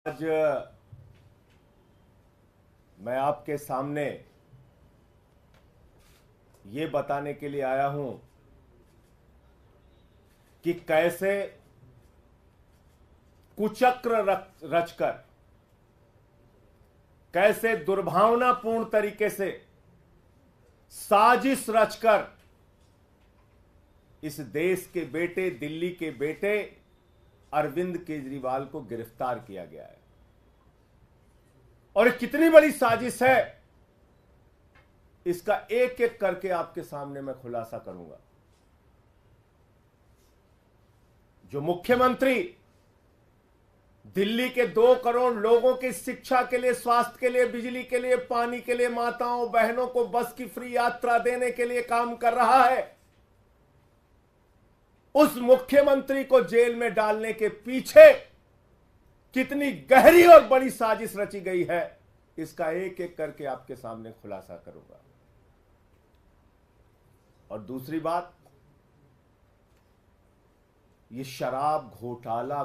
आज मैं आपके सामने ये बताने के लिए आया हूं कि कैसे कुचक्र रचकर, कैसे दुर्भावनापूर्ण तरीके से साजिश रचकर इस देश के बेटे, दिल्ली के बेटे अरविंद केजरीवाल को गिरफ्तार किया गया है। और ये कितनी बड़ी साजिश है, इसका एक एक करके आपके सामने मैं खुलासा करूंगा। जो मुख्यमंत्री दिल्ली के 2 करोड़ लोगों की शिक्षा के लिए, स्वास्थ्य के लिए, बिजली के लिए, पानी के लिए, माताओं बहनों को बस की फ्री यात्रा देने के लिए काम कर रहा है, उस मुख्यमंत्री को जेल में डालने के पीछे कितनी गहरी और बड़ी साजिश रची गई है, इसका एक एक करके आपके सामने खुलासा करूंगा। और दूसरी बात, ये शराब घोटाला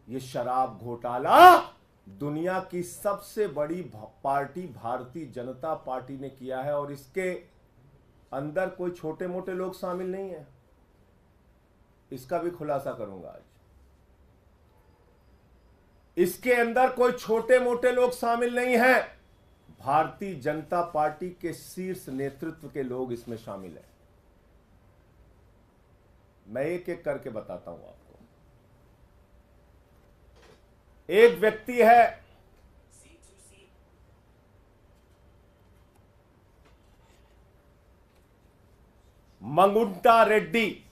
ये शराब घोटाला दुनिया की सबसे बड़ी पार्टी भारतीय जनता पार्टी ने किया है। और इसके अंदर कोई छोटे मोटे लोग शामिल नहीं है, इसका भी खुलासा करूंगा आज। इसके अंदर कोई छोटे मोटे लोग शामिल नहीं हैं, भारतीय जनता पार्टी के शीर्ष नेतृत्व के लोग इसमें शामिल हैं। मैं एक एक करके बताता हूं आपको। एक व्यक्ति है मंगुंटा रेड्डी,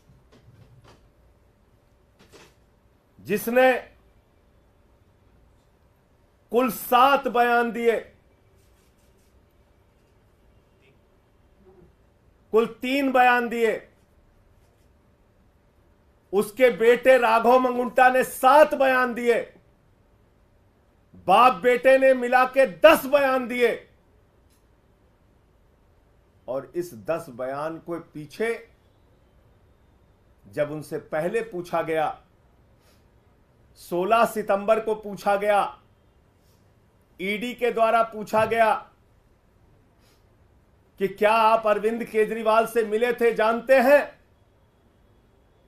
जिसने कुल 7 बयान दिए, कुल 3 बयान दिए। उसके बेटे राघव मंगुंटा ने 7 बयान दिए, बाप बेटे ने मिला के 10 बयान दिए। और इस 10 बयान को पीछे जब उनसे पहले पूछा गया, 16 सितंबर को पूछा गया, ईडी के द्वारा पूछा गया कि क्या आप अरविंद केजरीवाल से मिले थे, जानते हैं,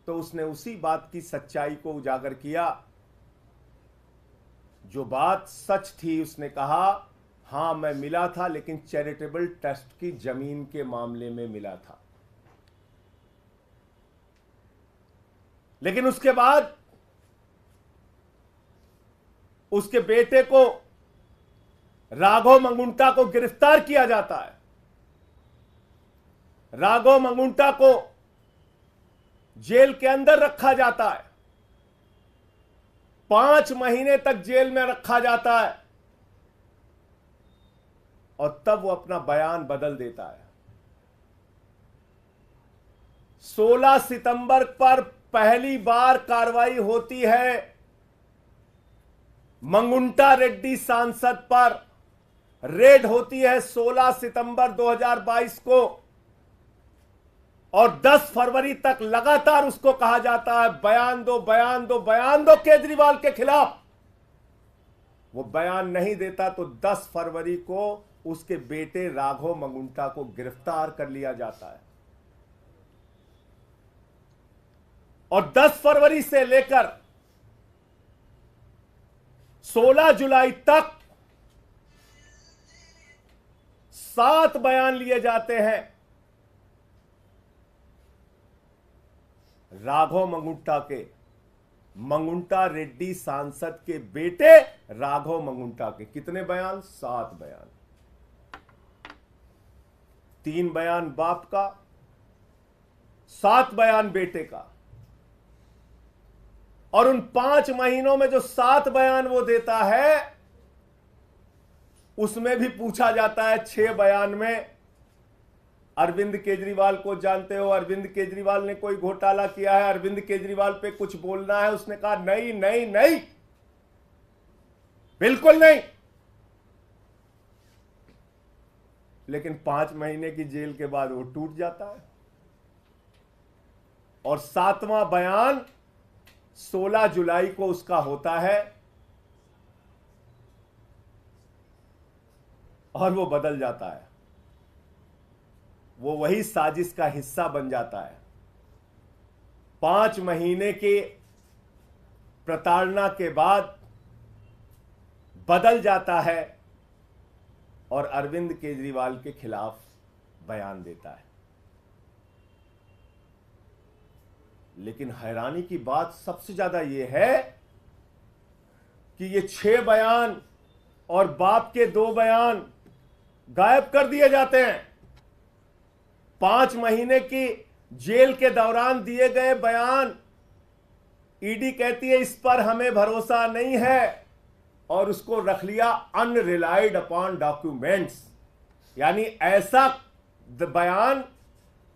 तो उसने उसी बात की सच्चाई को उजागर किया। जो बात सच थी, उसने कहा हां मैं मिला था, लेकिन चैरिटेबल ट्रस्ट की जमीन के मामले में मिला था। लेकिन उसके बाद उसके बेटे को, राघव मंगुंटा को गिरफ्तार किया जाता है। राघव मंगुंटा को जेल के अंदर रखा जाता है, 5 महीने तक जेल में रखा जाता है। और तब वो अपना बयान बदल देता है। 16 सितंबर पर पहली बार कार्रवाई होती है मंगुंटा रेड्डी सांसद पर, रेड होती है 16 सितंबर 2022 को। और 10 फरवरी तक लगातार उसको कहा जाता है बयान दो, बयान दो, बयान दो केजरीवाल के खिलाफ। वो बयान नहीं देता तो 10 फरवरी को उसके बेटे राघव मंगुंटा को गिरफ्तार कर लिया जाता है। और 10 फरवरी से लेकर 16 जुलाई तक 7 बयान लिए जाते हैं राघव मंगुंटा के, मंगुंटा रेड्डी सांसद के बेटे राघव मंगुंटा के। कितने बयान? 7 बयान। 3 बयान बाप का, 7 बयान बेटे का। और उन 5 महीनों में जो 7 बयान वो देता है, उसमें भी पूछा जाता है 6 बयान में अरविंद केजरीवाल को जानते हो, अरविंद केजरीवाल ने कोई घोटाला किया है, अरविंद केजरीवाल पे कुछ बोलना है। उसने कहा नहीं नहीं नहीं, बिल्कुल नहीं। लेकिन 5 महीने की जेल के बाद वो टूट जाता है। और 7वां बयान 16 जुलाई को उसका होता है और वो बदल जाता है। वो वही साजिश का हिस्सा बन जाता है। 5 महीने के प्रताड़ना के बाद बदल जाता है और अरविंद केजरीवाल के खिलाफ बयान देता है। लेकिन हैरानी की बात सबसे ज्यादा यह है कि ये 6 बयान और बाप के 2 बयान गायब कर दिए जाते हैं। 5 महीने की जेल के दौरान दिए गए बयान, ईडी कहती है इस पर हमें भरोसा नहीं है और उसको रख लिया अनरिलाइड अपॉन डॉक्यूमेंट्स। यानी ऐसा बयान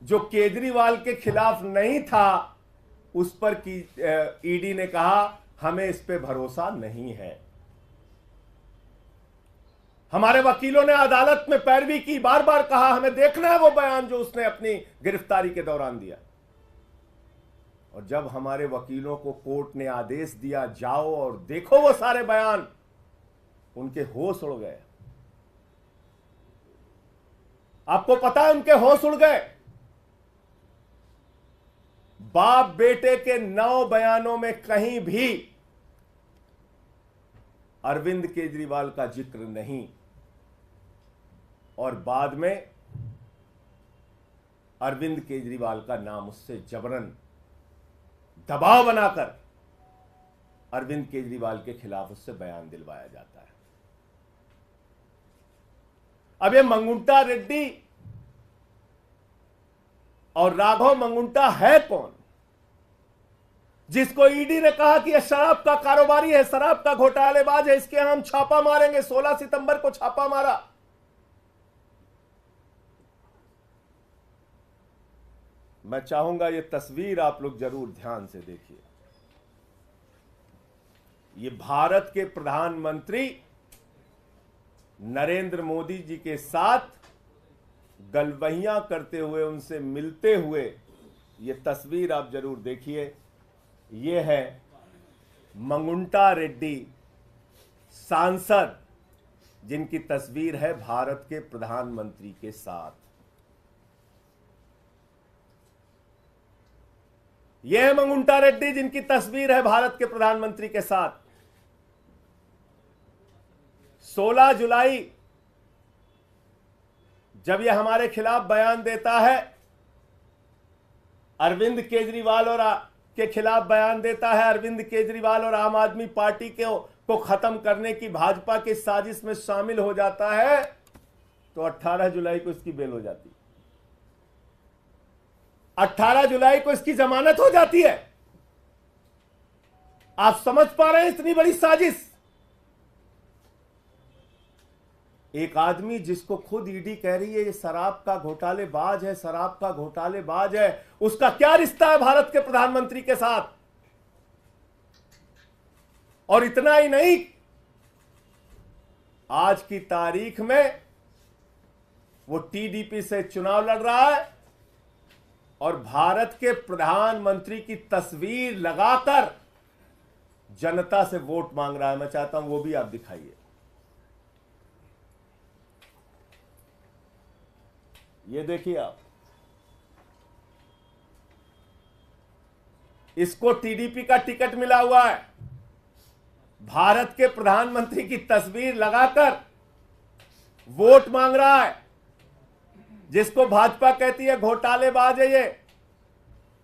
जो केजरीवाल के खिलाफ नहीं था, उस पर की ईडी ने कहा हमें इस पे भरोसा नहीं है। हमारे वकीलों ने अदालत में पैरवी की, बार बार कहा हमें देखना है वो बयान जो उसने अपनी गिरफ्तारी के दौरान दिया। और जब हमारे वकीलों को कोर्ट ने आदेश दिया जाओ और देखो वो सारे बयान, उनके होश उड़ गए। आपको पता है उनके होश उड़ गए। बाप बेटे के 9 बयानों में कहीं भी अरविंद केजरीवाल का जिक्र नहीं, और बाद में अरविंद केजरीवाल का नाम उससे जबरन दबाव बनाकर अरविंद केजरीवाल के खिलाफ उससे बयान दिलवाया जाता है। अब ये मंगुंटा रेड्डी और राघव मंगुंटा है कौन, जिसको ईडी ने कहा कि यह शराब का कारोबारी है, शराब का घोटालेबाज है, इसके हम छापा मारेंगे। 16 सितंबर को छापा मारा। मैं चाहूंगा ये तस्वीर आप लोग जरूर ध्यान से देखिए। ये भारत के प्रधानमंत्री नरेंद्र मोदी जी के साथ गलबहियां करते हुए, उनसे मिलते हुए ये तस्वीर आप जरूर देखिए। ये है मंगुंटा रेड्डी सांसद, जिनकी तस्वीर है भारत के प्रधानमंत्री के साथ। यह है मंगुंटा रेड्डी जिनकी तस्वीर है भारत के प्रधानमंत्री के साथ। 16 जुलाई जब यह हमारे खिलाफ बयान देता है, अरविंद केजरीवाल और के खिलाफ बयान देता है, अरविंद केजरीवाल और आम आदमी पार्टी को खत्म करने की भाजपा की साजिश में शामिल हो जाता है, तो 18 जुलाई को इसकी बेल हो जाती है। 18 जुलाई को इसकी जमानत हो जाती है। आप समझ पा रहे हैं इतनी बड़ी साजिश। एक आदमी जिसको खुद ईडी कह रही है ये शराब का घोटालेबाज है, शराब का घोटालेबाज है, उसका क्या रिश्ता है भारत के प्रधानमंत्री के साथ? और इतना ही नहीं, आज की तारीख में वो टीडीपी से चुनाव लड़ रहा है और भारत के प्रधानमंत्री की तस्वीर लगाकर जनता से वोट मांग रहा है। मैं चाहता हूं वो भी आप दिखाइए। ये देखिए आप, इसको टीडीपी का टिकट मिला हुआ है, भारत के प्रधानमंत्री की तस्वीर लगाकर वोट मांग रहा है। जिसको भाजपा कहती है घोटालेबाज है ये,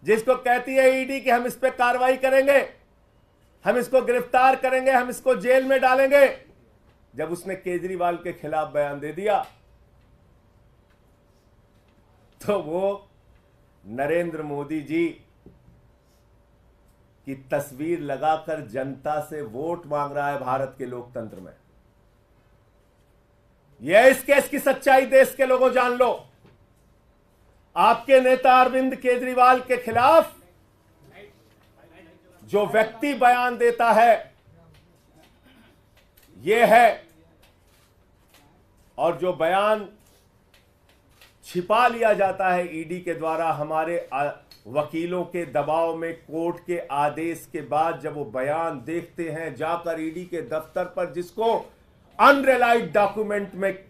जिसको कहती है ईडी कि हम इस पे कार्रवाई करेंगे, हम इसको गिरफ्तार करेंगे, हम इसको जेल में डालेंगे, जब उसने केजरीवाल के खिलाफ बयान दे दिया तो वो नरेंद्र मोदी जी की तस्वीर लगाकर जनता से वोट मांग रहा है भारत के लोकतंत्र में। यह इस केस की सच्चाई देश के लोगों जान लो। आपके नेता अरविंद केजरीवाल के खिलाफ जो व्यक्ति बयान देता है यह है, और जो बयान छिपा लिया जाता है ईडी के द्वारा हमारे वकीलों के दबाव में, कोर्ट के आदेश के बाद जब वो बयान देखते हैं जाकर ईडी के दफ्तर पर, जिसको अनरिलाइड डॉक्यूमेंट में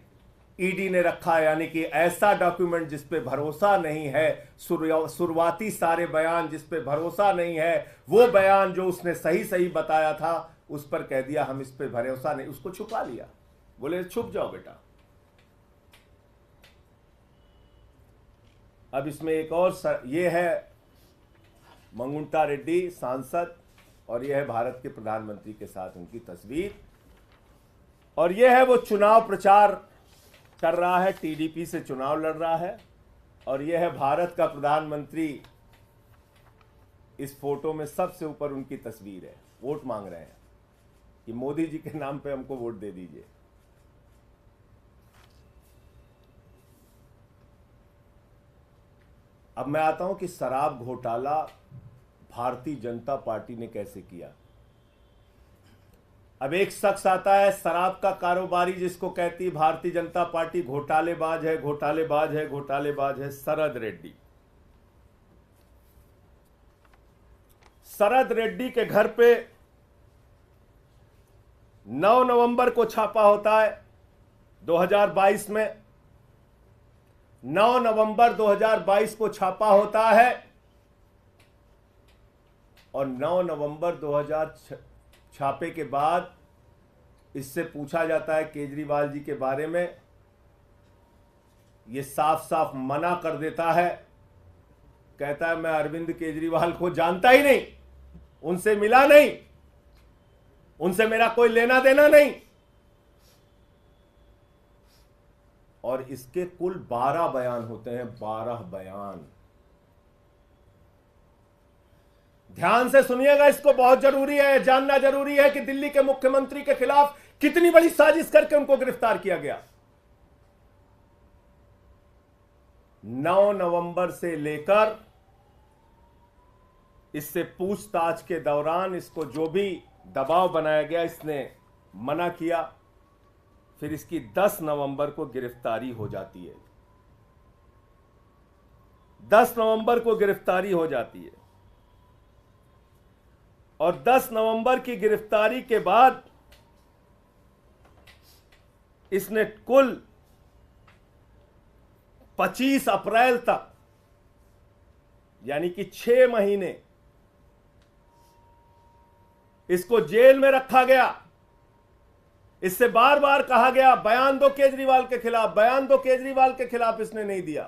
ईडी ने रखा है, यानी कि ऐसा डॉक्यूमेंट जिस पे भरोसा नहीं है, शुरुआती सारे बयान जिस पे भरोसा नहीं है, वो बयान जो उसने सही सही बताया था उस पर कह दिया हम इस पे भरोसा नहीं, उसको छुपा लिया, बोले छुप जाओ बेटा। अब इसमें एक और ये है मंगुंटा रेड्डी सांसद, और ये है भारत के प्रधानमंत्री के साथ उनकी तस्वीर, और ये है वो चुनाव प्रचार कर रहा है, टीडीपी से चुनाव लड़ रहा है, और ये है भारत का प्रधानमंत्री। इस फोटो में सबसे ऊपर उनकी तस्वीर है, वोट मांग रहे हैं कि मोदी जी के नाम पे हमको वोट दे दीजिए। अब मैं आता हूं कि शराब घोटाला भारतीय जनता पार्टी ने कैसे किया। अब एक शख्स आता है शराब का कारोबारी, जिसको कहती है भारतीय जनता पार्टी घोटालेबाज है, घोटालेबाज है, घोटालेबाज है, शरद रेड्डी। शरद रेड्डी के घर पे 9 नवंबर को छापा होता है 2022 में। 9 नवंबर 2022 को छापा होता है, और 9 नवंबर 2000 छापे के बाद इससे पूछा जाता है केजरीवाल जी के बारे में। ये साफ साफ मना कर देता है, कहता है मैं अरविंद केजरीवाल को जानता ही नहीं, उनसे मिला नहीं, उनसे मेरा कोई लेना देना नहीं। और इसके कुल 12 बयान होते हैं, 12 बयान। ध्यान से सुनिएगा, इसको बहुत जरूरी है, जानना जरूरी है कि दिल्ली के मुख्यमंत्री के खिलाफ कितनी बड़ी साजिश करके उनको गिरफ्तार किया गया। 9 नवंबर से लेकर इससे पूछताछ के दौरान इसको जो भी दबाव बनाया गया, इसने मना किया। फिर इसकी 10 नवंबर को गिरफ्तारी हो जाती है, 10 नवंबर को गिरफ्तारी हो जाती है, और 10 नवंबर की गिरफ्तारी के बाद इसने कुल 25 अप्रैल तक, यानी कि 6 महीने इसको जेल में रखा गया। इससे बार बार कहा गया बयान दो केजरीवाल के खिलाफ, बयान दो केजरीवाल के खिलाफ, इसने नहीं दिया।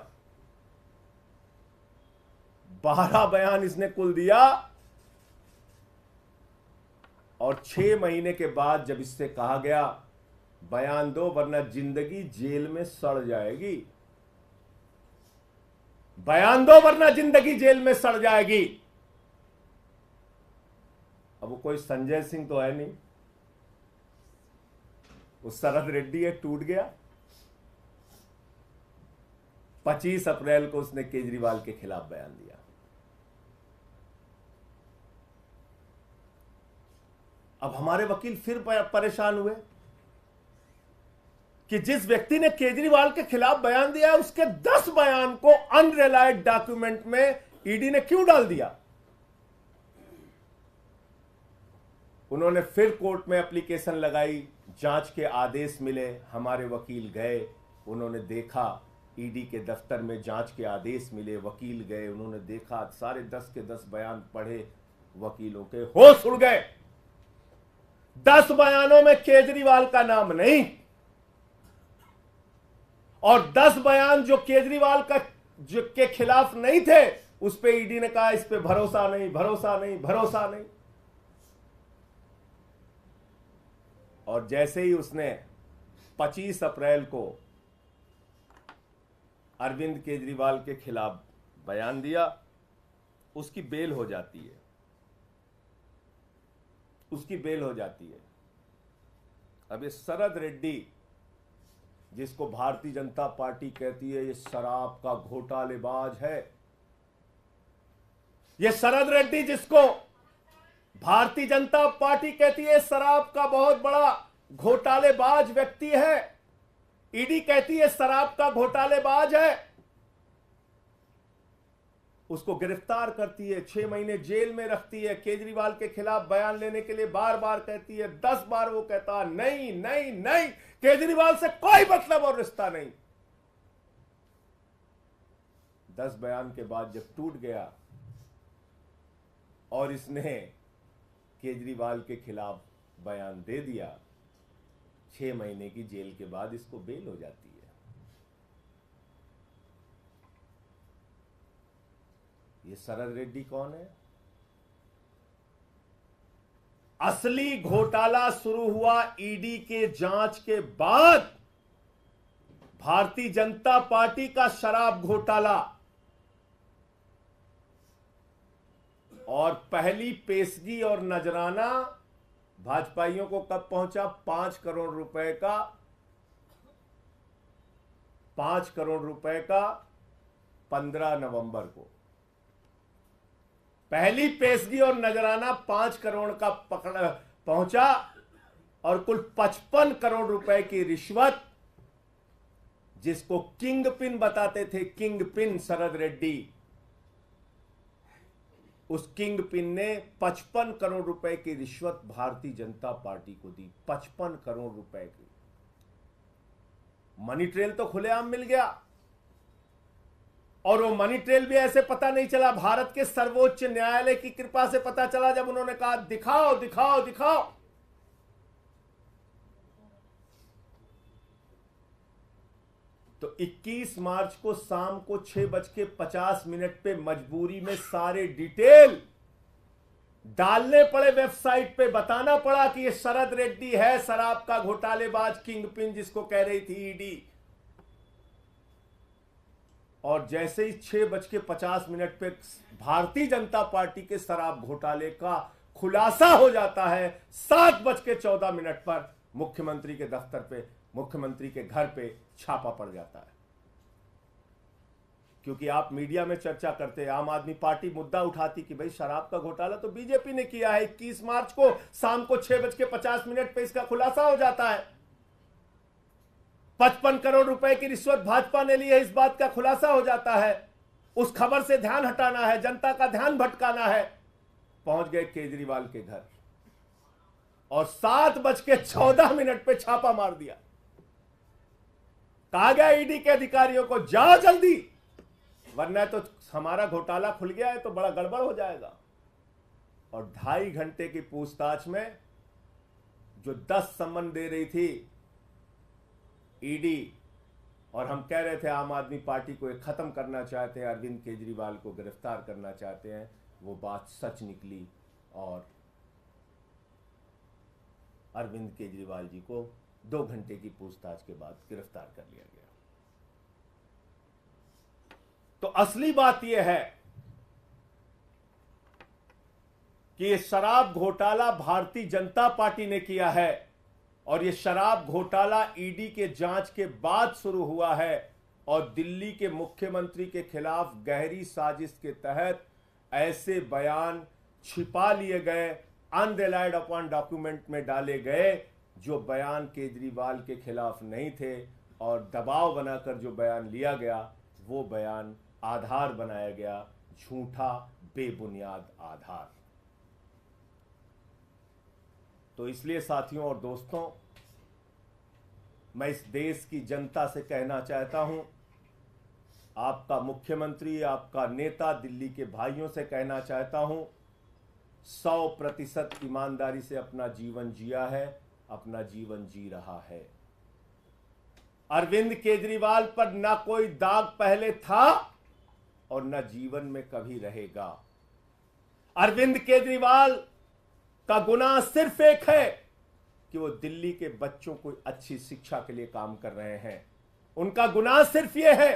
12 बयान इसने कुल दिया, और 6 महीने के बाद जब इससे कहा गया बयान दो वरना जिंदगी जेल में सड़ जाएगी, बयान दो वरना जिंदगी जेल में सड़ जाएगी। अब वो कोई संजय सिंह तो है नहीं, वो शरद रेड्डी है, टूट गया। 25 अप्रैल को उसने केजरीवाल के खिलाफ बयान दिया। अब हमारे वकील फिर परेशान हुए कि जिस व्यक्ति ने केजरीवाल के खिलाफ बयान दिया उसके 10 बयान को अनरिलाइड डॉक्यूमेंट में ईडी ने क्यों डाल दिया। उन्होंने फिर कोर्ट में एप्लीकेशन लगाई, जांच के आदेश मिले, हमारे वकील गए, उन्होंने देखा, ईडी के दफ्तर में जांच के आदेश मिले, वकील गए, उन्होंने देखा, सारे 10 के 10 बयान पढ़े, वकीलों के होश उड़ गए। 10 बयानों में केजरीवाल का नाम नहीं, और 10 बयान जो केजरीवाल का जो के खिलाफ नहीं थे उस पे ईडी ने कहा इस पे भरोसा नहीं, भरोसा नहीं, भरोसा नहीं। और जैसे ही उसने 25 अप्रैल को अरविंद केजरीवाल के खिलाफ बयान दिया, उसकी बेल हो जाती है, उसकी बेल हो जाती है। अब ये शरद रेड्डी, जिसको भारतीय जनता पार्टी कहती है ये शराब का घोटालेबाज है, ये शरद रेड्डी जिसको भारतीय जनता पार्टी कहती है शराब का बहुत बड़ा घोटालेबाज व्यक्ति है, ईडी कहती है शराब का घोटालेबाज है, उसको गिरफ्तार करती है, 6 महीने जेल में रखती है, केजरीवाल के खिलाफ बयान लेने के लिए बार बार कहती है, 10 बार वो कहता है नहीं नहीं नहीं, केजरीवाल से कोई मतलब और रिश्ता नहीं। 10 बयान के बाद जब टूट गया और इसने केजरीवाल के खिलाफ बयान दे दिया, 6 महीने की जेल के बाद इसको बेल हो जाती है। ये शरद रेड्डी कौन है? असली घोटाला शुरू हुआ ईडी के जांच के बाद। भारतीय जनता पार्टी का शराब घोटाला, और पहली पेशगी और नजराना भाजपाइयों को कब पहुंचा? 5 करोड़ रुपए का, 5 करोड़ रुपए का 15 नवंबर को पहली पेशगी और नजराना 5 करोड़ का पहुंचा, और कुल 55 करोड़ रुपए की रिश्वत, जिसको किंग पिन बताते थे, किंग पिन शरद रेड्डी, उस किंग पिन ने 55 करोड़ रुपए की रिश्वत भारतीय जनता पार्टी को दी। 55 करोड़ रुपए की मनी ट्रेल तो खुलेआम मिल गया, और वो मनी ट्रेल भी ऐसे पता नहीं चला, भारत के सर्वोच्च न्यायालय की कृपा से पता चला, जब उन्होंने कहा दिखाओ दिखाओ दिखाओ। तो 21 मार्च को शाम को 6:50 पे मजबूरी में सारे डिटेल डालने पड़े वेबसाइट पे, बताना पड़ा कि ये शरद रेड्डी है शराब का घोटालेबाज, किंग पिन जिसको कह रही थी ईडी। और जैसे ही 6:50 पे भारतीय जनता पार्टी के शराब घोटाले का खुलासा हो जाता है, 7:14 पर मुख्यमंत्री के दफ्तर पे, मुख्यमंत्री के घर पे छापा पड़ जाता है। क्योंकि आप मीडिया में चर्चा करते हैं, आम आदमी पार्टी मुद्दा उठाती कि भाई शराब का घोटाला तो बीजेपी ने किया है। 21 मार्च को शाम को 6:50 पे इसका खुलासा हो जाता है। 55 करोड़ रुपए की रिश्वत भाजपा ने ली है, इस बात का खुलासा हो जाता है। उस खबर से ध्यान हटाना है, जनता का ध्यान भटकाना है। पहुंच गए केजरीवाल के घर और 7:14 पे छापा मार दिया। कहा गया ईडी के अधिकारियों को, जाओ जल्दी, वरना तो हमारा घोटाला खुल गया है तो बड़ा गड़बड़ हो जाएगा। और 2.5 घंटे की पूछताछ में जो 10 सम्मन दे रही थी ईडी, और हम कह रहे थे आम आदमी पार्टी को एक खत्म करना चाहते हैं, अरविंद केजरीवाल को गिरफ्तार करना चाहते हैं, वो बात सच निकली और अरविंद केजरीवाल जी को 2 घंटे की पूछताछ के बाद गिरफ्तार कर लिया गया। तो असली बात यह है कि यह शराब घोटाला भारतीय जनता पार्टी ने किया है, और यह शराब घोटाला ईडी के जांच के बाद शुरू हुआ है, और दिल्ली के मुख्यमंत्री के खिलाफ गहरी साजिश के तहत ऐसे बयान छिपा लिए गए, अनरिलाइड अपॉन डॉक्यूमेंट में डाले गए, जो बयान केजरीवाल के खिलाफ नहीं थे, और दबाव बनाकर जो बयान लिया गया वो बयान आधार बनाया गया, झूठा बेबुनियाद आधार। तो इसलिए साथियों और दोस्तों, मैं इस देश की जनता से कहना चाहता हूं, आपका मुख्यमंत्री, आपका नेता, दिल्ली के भाइयों से कहना चाहता हूं, 100% ईमानदारी से अपना जीवन जिया है, अपना जीवन जी रहा है। अरविंद केजरीवाल पर ना कोई दाग पहले था और न जीवन में कभी रहेगा। अरविंद केजरीवाल का गुनाह सिर्फ एक है कि वो दिल्ली के बच्चों को अच्छी शिक्षा के लिए काम कर रहे हैं। उनका गुनाह सिर्फ ये है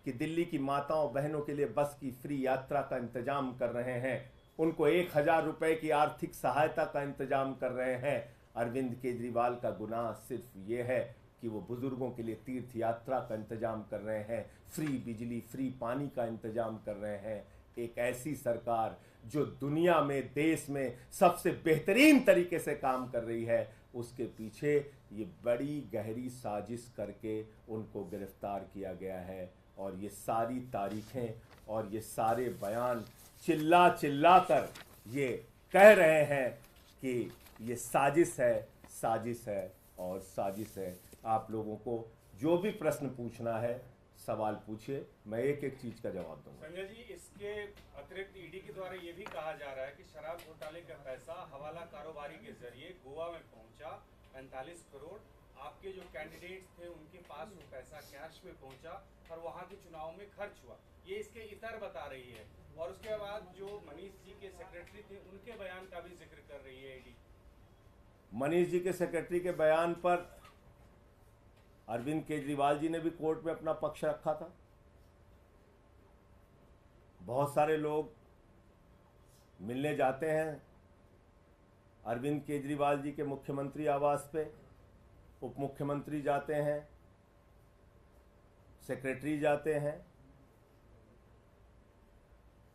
कि दिल्ली की माताओं बहनों के लिए बस की फ्री यात्रा का इंतजाम कर रहे हैं, उनको 1000 रुपए की आर्थिक सहायता का इंतजाम कर रहे हैं। अरविंद केजरीवाल का गुनाह सिर्फ ये है कि वो बुजुर्गों के लिए तीर्थ यात्रा का इंतजाम कर रहे हैं, फ्री बिजली, फ्री पानी का इंतजाम कर रहे हैं। एक ऐसी सरकार जो दुनिया में, देश में सबसे बेहतरीन तरीके से काम कर रही है, उसके पीछे ये बड़ी गहरी साजिश करके उनको गिरफ्तार किया गया है। और ये सारी तारीखें और ये सारे बयान चिल्ला चिल्ला कर ये कह रहे हैं कि ये साजिश है और साजिश है। आप लोगों को जो भी प्रश्न पूछना है सवाल पूछिए, मैं एक एक चीज का जवाब दूंगा। संजय जी, इसके अतिरिक्त ईडी के द्वारा ये भी कहा जा रहा है कि शराब घोटाले का पैसा हवाला कारोबारी के जरिए गोवा में पहुंचा 45 करोड़। आपके जो कैंडिडेट्स थे उनके पास वो पैसा कैश में पहुंचा और वहां के चुनाव में खर्च हुआ, ये इसके इतर बता रही है। और उसके बाद जो मनीष जी के सेक्रेटरी थे उनके बयान का भी जिक्र कर रही है ईडी। मनीष जी के सेक्रेटरी के बयान पर अरविंद केजरीवाल जी ने भी कोर्ट में अपना पक्ष रखा था। बहुत सारे लोग मिलने जाते हैं अरविंद केजरीवाल जी के मुख्यमंत्री आवास पे, उप मुख्यमंत्री जाते हैं, सेक्रेटरी जाते हैं,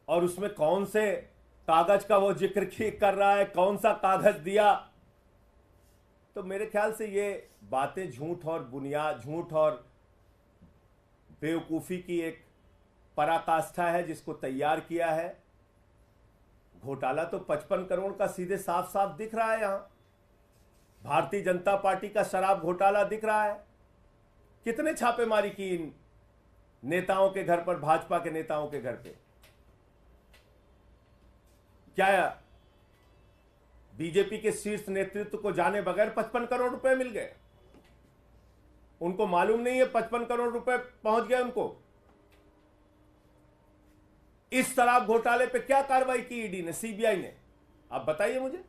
और उसमें कौन से कागज का वो जिक्र कर रहा है, कौन सा कागज दिया। तो मेरे ख्याल से ये बातें झूठ और बेवकूफ़ी की एक पराकाष्ठा है जिसको तैयार किया है। घोटाला तो 55 करोड़ का सीधे साफ साफ दिख रहा है। यहां भारतीय जनता पार्टी का शराब घोटाला दिख रहा है। कितने छापेमारी की इन नेताओं के घर पर, भाजपा के नेताओं के घर पे। क्या बीजेपी के शीर्ष नेतृत्व को जाने बगैर 55 करोड़ रुपए मिल गए? उनको मालूम नहीं है 55 करोड़ रुपए पहुंच गए उनको। इस शराब घोटाले पे क्या कार्रवाई की ईडी ने, सीबीआई ने? आप बताइए मुझे।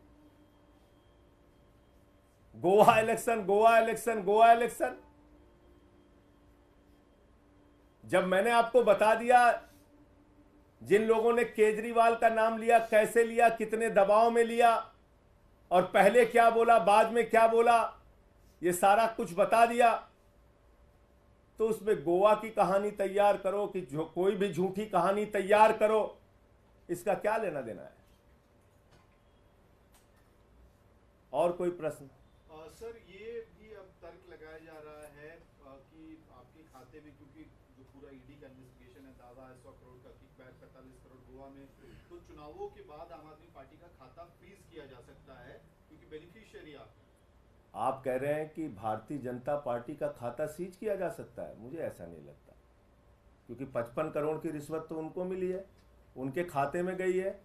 गोवा इलेक्शन। जब मैंने आपको बता दिया जिन लोगों ने केजरीवाल का नाम लिया, कैसे लिया, कितने दबाव में लिया, और पहले क्या बोला, बाद में क्या बोला, ये सारा कुछ बता दिया, तो उसमें गोवा की कहानी तैयार करो कि जो कोई भी झूठी कहानी तैयार करो, इसका क्या लेना देना है? और कोई प्रश्न? सर, ये भी अब तर्क लगाया जा रहा है कि आपके खाते में, क्योंकि जो पूरा ईडी का इन्वेस्टिगेशन है, दावा है 100 करोड़ का किकबैक, 45 करोड़ गोवा में, तो चुनावों के बाद आम आदमी पार्टी का खाता फ्रीज किया जा सकता है क्योंकि बेनिफिशियरी आप कह रहे हैं कि भारतीय जनता पार्टी का खाता सीज किया जा सकता है? मुझे ऐसा नहीं लगता, क्योंकि 55 करोड़ की रिश्वत तो उनको मिली है, उनके खाते में गई है।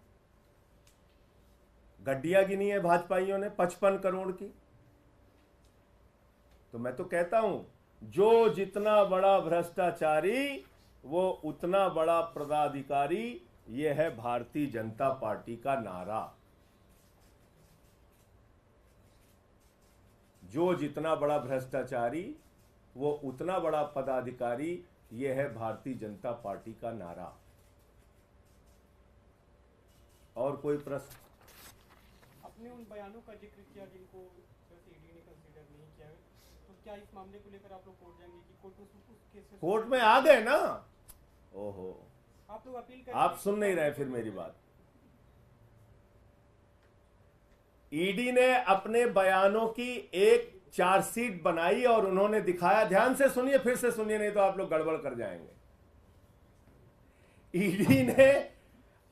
गड्डियां गिनी है भाजपाइयों ने 55 करोड़ की। तो मैं तो कहता हूं, जो जितना बड़ा भ्रष्टाचारी वो उतना बड़ा पदाधिकारी, ये है भारतीय जनता पार्टी का नारा। जो जितना बड़ा भ्रष्टाचारी वो उतना बड़ा पदाधिकारी, ये है भारतीय जनता पार्टी का नारा। और कोई प्रश्न? अपने उन बयानों का जिक्र किया जिनको ईडी ने कंसीडर नहीं किया, तो क्या इस मामले को लेकर आप लोग कोर्ट जाएंगे कि कोर्ट में उस केस कोर्ट में आ गए ना? ओहो, आप लोग अपील कर, आप सुन नहीं रहे फिर मेरी बात। ईडी ने अपने बयानों की एक चार्जशीट बनाई और उन्होंने दिखाया, ध्यान से सुनिए, फिर से सुनिए, नहीं तो आप लोग गड़बड़ कर जाएंगे। ईडी ने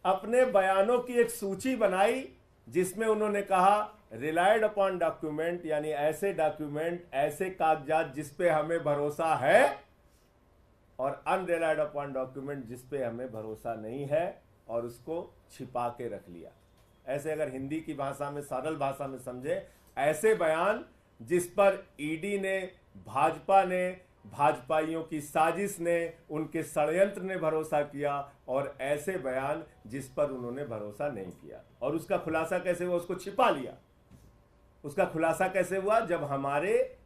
अपने बयानों की एक सूची बनाई जिसमें उन्होंने कहा रिलायड अपॉन डॉक्यूमेंट, यानी ऐसे डॉक्यूमेंट, ऐसे कागजात जिस पे हमें भरोसा है, और अनरिलायड अपॉन डॉक्यूमेंट जिस पे हमें भरोसा नहीं है, और उसको छिपा के रख लिया। ऐसे अगर हिंदी की भाषा में, सरल भाषा में समझे, ऐसे बयान जिस पर ईडी ने, भाजपा ने, भाजपाइयों की साजिश ने, उनके षड्यंत्र ने भरोसा किया, और ऐसे बयान जिस पर उन्होंने भरोसा नहीं किया। और उसका खुलासा कैसे हुआ? उसको छिपा लिया। उसका खुलासा कैसे हुआ? जब हमारे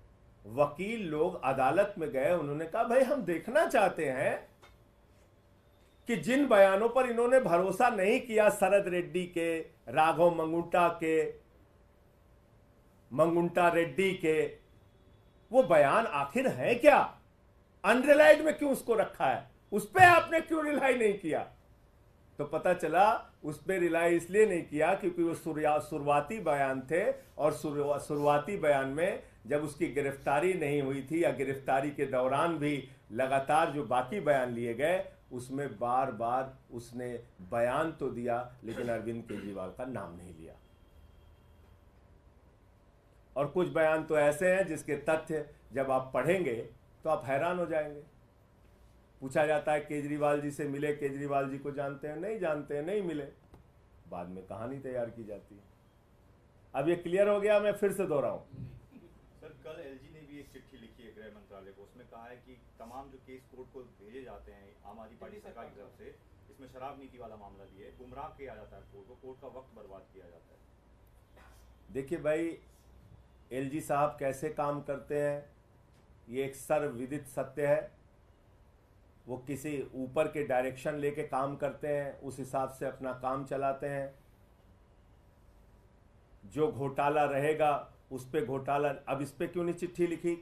वकील लोग अदालत में गए, उन्होंने कहा भाई हम देखना चाहते हैं कि जिन बयानों पर इन्होंने भरोसा नहीं किया, शरद रेड्डी के, राघव मंगुंटा रेड्डी के, वो बयान आखिर है क्या? अनरिलाइड में क्यों उसको रखा है? उस पर आपने क्यों रिलाई नहीं किया? तो पता चला उस पर रिलाई इसलिए नहीं किया क्योंकि वो शुरुआती बयान थे, और शुरुआती बयान में जब उसकी गिरफ्तारी नहीं हुई थी, या गिरफ्तारी के दौरान भी लगातार जो बाकी बयान लिए गए, उसमें बार बार उसने बयान तो दिया लेकिन अरविंद केजरीवाल का नाम नहीं लिया। और कुछ बयान तो ऐसे हैं जिसके तथ्य जब आप पढ़ेंगे तो आप हैरान हो जाएंगे। पूछा जाता है केजरीवाल जी से मिले, केजरीवाल जी को जानते हैं? नहीं जानते हैं, नहीं मिले। बाद में कहानी तैयार की जाती है। अब ये क्लियर हो गया, मैं फिर से दोहराऊं। सर, कल एलजी ने भी एक चिट्ठी लिखी है गृह मंत्रालय को, उसमें कहा है कि तमाम जो केस कोर्ट को भेजे जाते हैं आम आदमी पार्टी सरकार की तरफ से, इसमें शराब नीति वाला मामला भी है, गुमराह किया जाता है कोर्ट को, कोर्ट का वक्त बर्बाद किया जाता है। देखिए भाई, एलजी साहब कैसे काम करते हैं ये एक सर्वविदित सत्य है। वो किसी ऊपर के डायरेक्शन लेके काम करते हैं, उस हिसाब से अपना काम चलाते हैं। जो घोटाला रहेगा उस पे घोटाला। अब इस पे क्यों नहीं चिट्ठी लिखी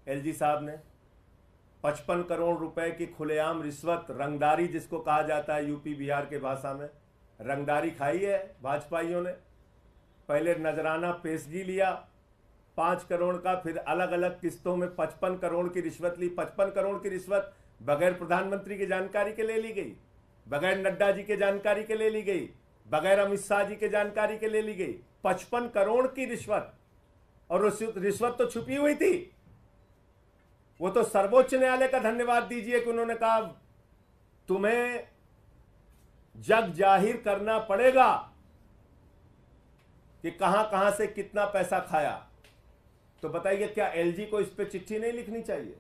एलजी साहब ने? 55 करोड़ रुपए की खुलेआम रिश्वत, रंगदारी जिसको कहा जाता है यूपी बिहार के भाषा में, रंगदारी खाई है भाजपाइयों ने। पहले नजराना पेशगी लिया 5 करोड़ का, फिर अलग अलग किस्तों में 55 करोड़ की रिश्वत ली। 55 करोड़ की रिश्वत बगैर प्रधानमंत्री की जानकारी के ले ली गई, बगैर नड्डा जी के जानकारी के ले ली गई, बगैर अमित शाह जी के जानकारी के ले ली गई। 55 करोड़ की रिश्वत, और रिश्वत तो छुपी हुई थी। वो तो सर्वोच्च न्यायालय का धन्यवाद दीजिए कि उन्होंने कहा तुम्हें जग जाहिर करना पड़ेगा कि कहां कहां से कितना पैसा खाया। तो बताइए, क्या एलजी को इस पे चिट्ठी नहीं लिखनी चाहिए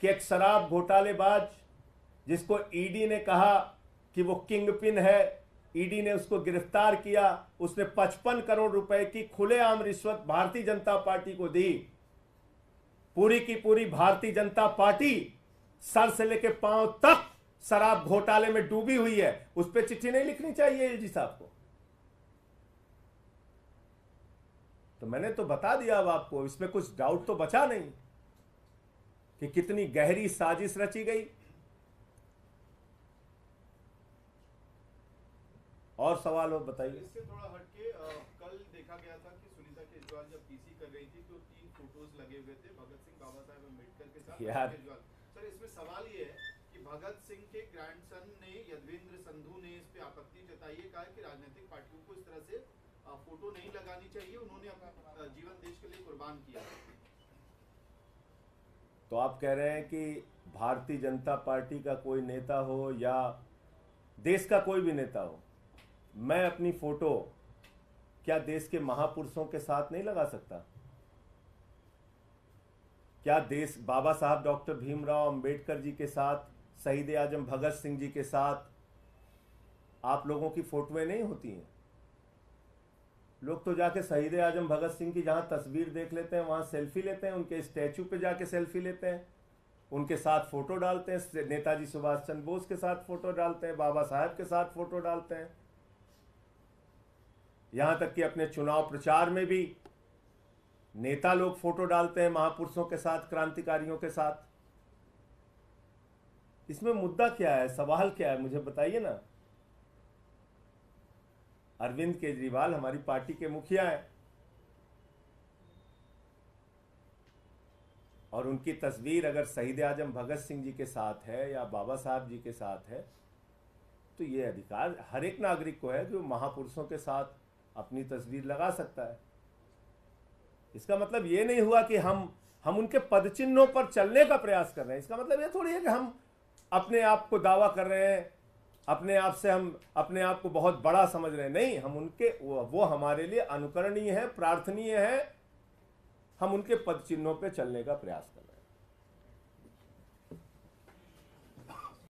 कि एक शराब घोटालेबाज जिसको ईडी ने कहा कि वो किंगपिन है, ईडी ने उसको गिरफ्तार किया, उसने 55 करोड़ रुपए की खुलेआम रिश्वत भारतीय जनता पार्टी को दी। पूरी की पूरी भारतीय जनता पार्टी सर से लेकर पांव तक शराब घोटाले में डूबी हुई है। उस पर चिट्ठी नहीं लिखनी चाहिए एलजी साहब को? तो मैंने तो बता दिया अब आपको, इसमें कुछ डाउट तो बचा नहीं कि कितनी गहरी साजिश रची गई। और सवाल हो बताइए। इससे थोड़ा हटके कल देखा गया था कि सुनीता केजरीवाल जब पीसी कर रही थी तो 3 फोटोज लगे हुए थे भगत सिंह, बाबा साहेब अम्बेडकर के साथ केजरीवाल। सर, इसमें सवाल ये है कि भगत सिंह के ग्रैंडसन ने, यदवेंद्र संधू ने इस पे आपत्ति जताई है, कहा कि राजनीतिक पार्टियों को इस तरह से फोटो नहीं लगानी चाहिए, उन्होंने अपना जीवन देश के लिए कुर्बान किया। तो आप कह रहे हैं कि भारतीय जनता पार्टी का कोई नेता हो या देश का कोई भी नेता हो, मैं अपनी फोटो क्या देश के महापुरुषों के साथ नहीं लगा सकता? क्या देश बाबा साहब डॉक्टर भीमराव अंबेडकर जी के साथ, शहीद आजम भगत सिंह जी के साथ आप लोगों की फोटोएं नहीं होती हैं? लोग तो जाके शहीद आजम भगत सिंह की जहां तस्वीर देख लेते हैं वहां सेल्फी लेते हैं, उनके स्टैचू पे जाके सेल्फी लेते हैं, उनके साथ फोटो डालते हैं, नेताजी सुभाष चंद्र बोस के साथ फोटो डालते हैं, बाबा साहब के साथ फोटो डालते हैं। यहां तक कि अपने चुनाव प्रचार में भी नेता लोग फोटो डालते हैं महापुरुषों के साथ, क्रांतिकारियों के साथ। इसमें मुद्दा क्या है, सवाल क्या है, मुझे बताइए ना। अरविंद केजरीवाल हमारी पार्टी के मुखिया हैं और उनकी तस्वीर अगर शहीद आजम भगत सिंह जी के साथ है या बाबा साहब जी के साथ है तो ये अधिकार हर एक नागरिक को है कि वो महापुरुषों के साथ अपनी तस्वीर लगा सकता है। इसका मतलब ये नहीं हुआ कि हम उनके पदचिन्हों पर चलने का प्रयास कर रहे हैं। इसका मतलब ये थोड़ी है कि हम अपने आप को दावा कर रहे हैं, अपने आप से हम अपने आप को बहुत बड़ा समझ रहे हैं। नहीं, हम उनके वो हमारे लिए अनुकरणीय है, प्रार्थनीय है। हम उनके पदचिन्हों पे चलने का प्रयास कर रहे हैं।